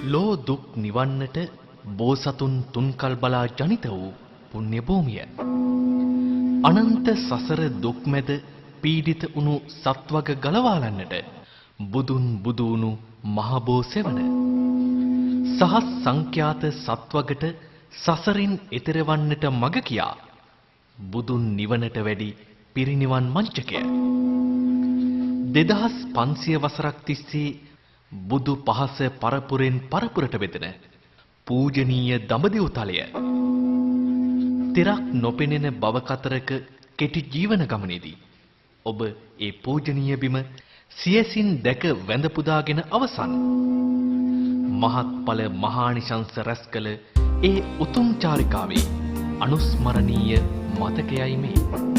ලෝ දුක් නිවන්නට බෝසතුන් තුන්කල් බලා ජනිත වූ පුණ්‍ය භූමිය. අනන්ත සසර දුක් මැද පීඩිත වුණු සත්වග ගලවාලන්නට බුදුන් බුදු වුණු මහ බෝ සෙවණ. සහස් සංඛ්‍යාත සත්වගට සසරින් එතෙර වන්නට මඟ කියා බුදුන් නිවනට වැඩි පිරිනිවන් මංචකය. 2500 වසරක් තිස්සේ බුදු පහස පරපුරෙන් පරපුරට බෙදෙන පූජනීය දඹදිව් තලය. තිරක් නොපෙනෙන බව කතරක කෙටි ජීවන ගමනේදී ඔබ ඒ පූජනීය බිම සියසින් දැක වැඳ පුදාගෙන අවසන්. මහත්ඵල මහානිශංස රැස් කළ ඒ උතුම් චාරිකාවේ අනුස්මරණීය මතකයයි මේ.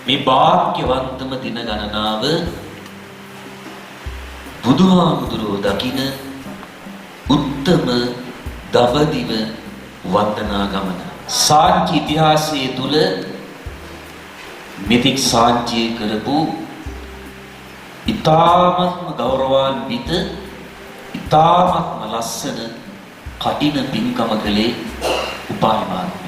මේ වාක්‍යවන්තම දින ගණනාව බුදුහාමුදුරුවෝ දකින උත්තම දඹදිව වන්දනා ගමන. සාංචි ඉතිහාසයේ තුල මෙතික් සාංචිය කරපු ඉතාමත්ම ගෞරවාන්විත ඉතාමත්ම ලස්සන කටින පින්කම කලේ උපාය මාර්ගය.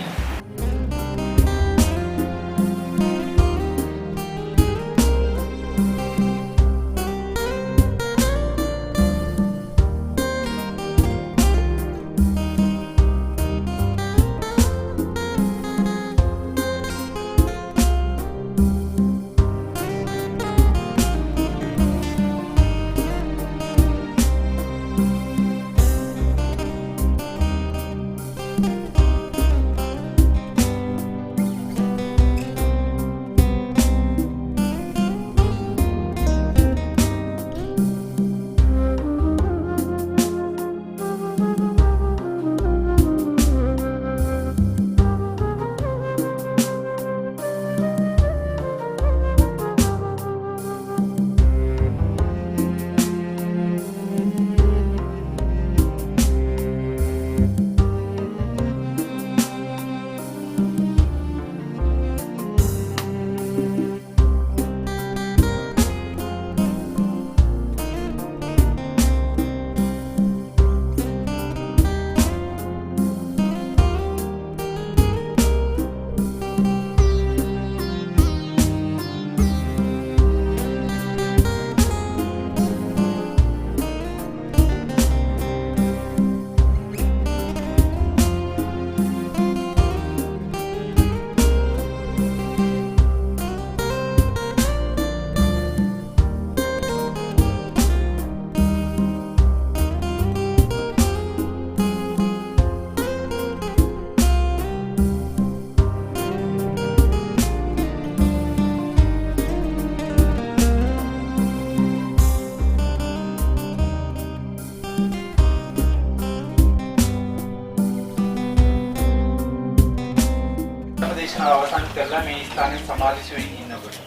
අවසන් කරලා මේ ස්ථානයේ සමාධිශීලී ඉන්නකොට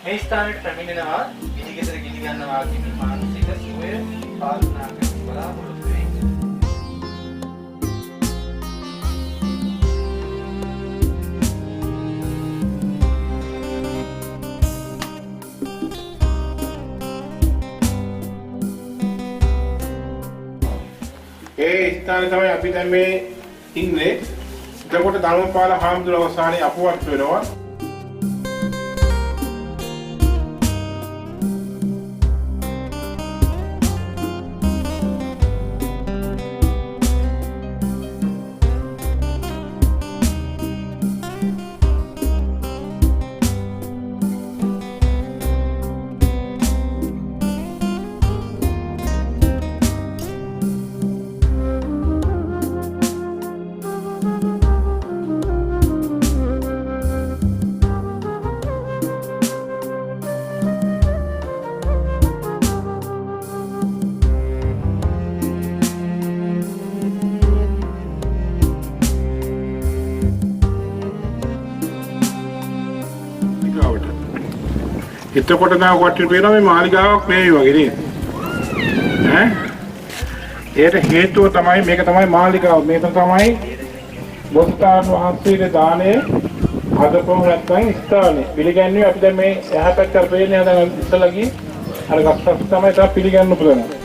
මේ ස්ථානයට පැමිණෙනවා ඉදිගෙදර ගිනි ගන්නවා කියන මානසික සුවය පාලනා කරන බලාපොරොත්තු වෙන්නේ. ඒ ස්ථානේ තමයි අපි දැන් මේ ඉන්නේ. එතකොට ධර්මපාල හාමුදුරුවෝ අවසානයේ අපවත් වෙනවා. එතකොට නම් කොට්ටේ පේනවා මේ මාලිගාවක් මේ වගේ නේද? ඈ? ඒකට හේතුව තමයි මේක තමයි මාලිගාව. මේක තමයි බෝසතාණන් වහන්සේගේ දාණය හදපොම නැත්නම් ස්ථානේ. පිළිගන්නේ අපි දැන් මේ එහා පැත්තට පේන්නේ දැන් ඉස්සලා ගිහින් අර ගස්සක් තමයි තා පිළිගන්න පුළුවන්.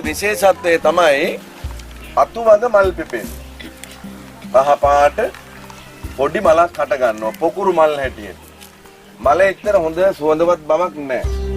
විශේෂත්වය තමයි අතුවඳ මල් පිපෙන. කහ පාට පොඩි මලක් හට ගන්නවා පොකුරු මල් හැටියට. මල එක්තර හොඳ සුවඳවත් බවක් නැහැ.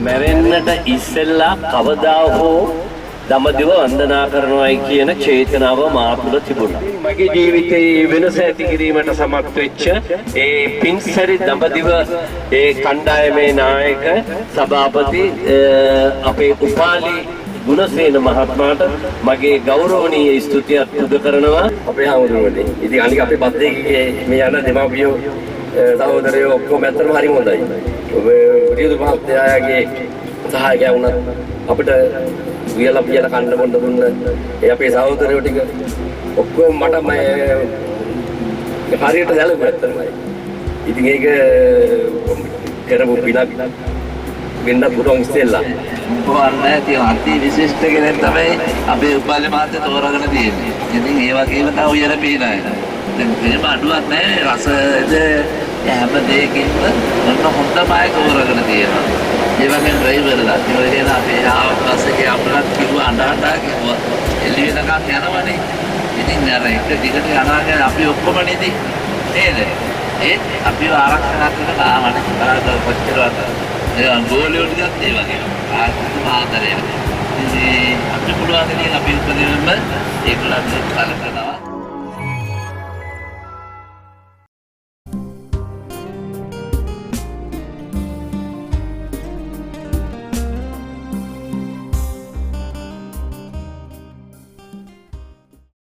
මැරෙන්නට ඉස්සෙල්ලා කවදා හෝ දඹදිව වන්දනා කරනවායි කියන චේතනාව මා තුළ තිබුණා. මගේ ජීවිතයේ වෙනස ඇති කිරීමට සමත් වෙච්ච ඒ පින්සරි දඹදිව ඒ කණ්ඩායමේ නායක සභාපති අපේ උපාලි ගුණසේන මහත්මයාට මගේ ගෞරවනීය ස්තුතියක් පුද කරනවා. අපේ හාමුදුරුවනේ. ඉතින් අනික අපේ බද්දේගේ මේ යන දෙමාපියෝ සහෝදරයෝ ඔක්කොම ඇත්තටම හරි හොඳයි. ඔබ රියදු මහත්තයාගේ සහායකයා වුණත් අපිට වියලා පියලා කන්න බොන්න දුන්න ඒ අපේ සහෝදරයෝ ටික ඔක්කොම මට හරියට දැලුවා තමයි. ඉතින් ඒක කරපු පිනක් වෙන්න පුළුවන් ඉස්සෙල්ලා. කොහොමද තියෙන අති විශිෂ්ට කෙනෙක් තමයි අපේ උපාලි මහත්තයා තෝරාගෙන තියෙන්නේ. ඉතින් ඒ වගේම තව උයර පේනයි. දැන් එහෙම අඩුවක් නැහැ රසද හැම දෙයකින්ම මොන හොඳම අය තෝරාගෙන තියෙනවා. ඒ වගේම ඩ්‍රයිවර්ලා ඉතින් අපේ ආවස්සේ අපලක් කිව්වා අඬා කිව්වා එළි වෙනකන් යනවනේ. ඉතින් අර එක දිගට යනවා අපි ඔක්කොම නේද? නේද? ඒත් අපිව ආරක්ෂා කරන ආවනේ. කොච්චරවත් ඒ ගෝලියෝ ටිකත් ඒ වගේ ආදරය. ඉතින් අපිට පුළුවන් නේ අපි උපදිනම ඒගොල්ලන්ට කලකනවා.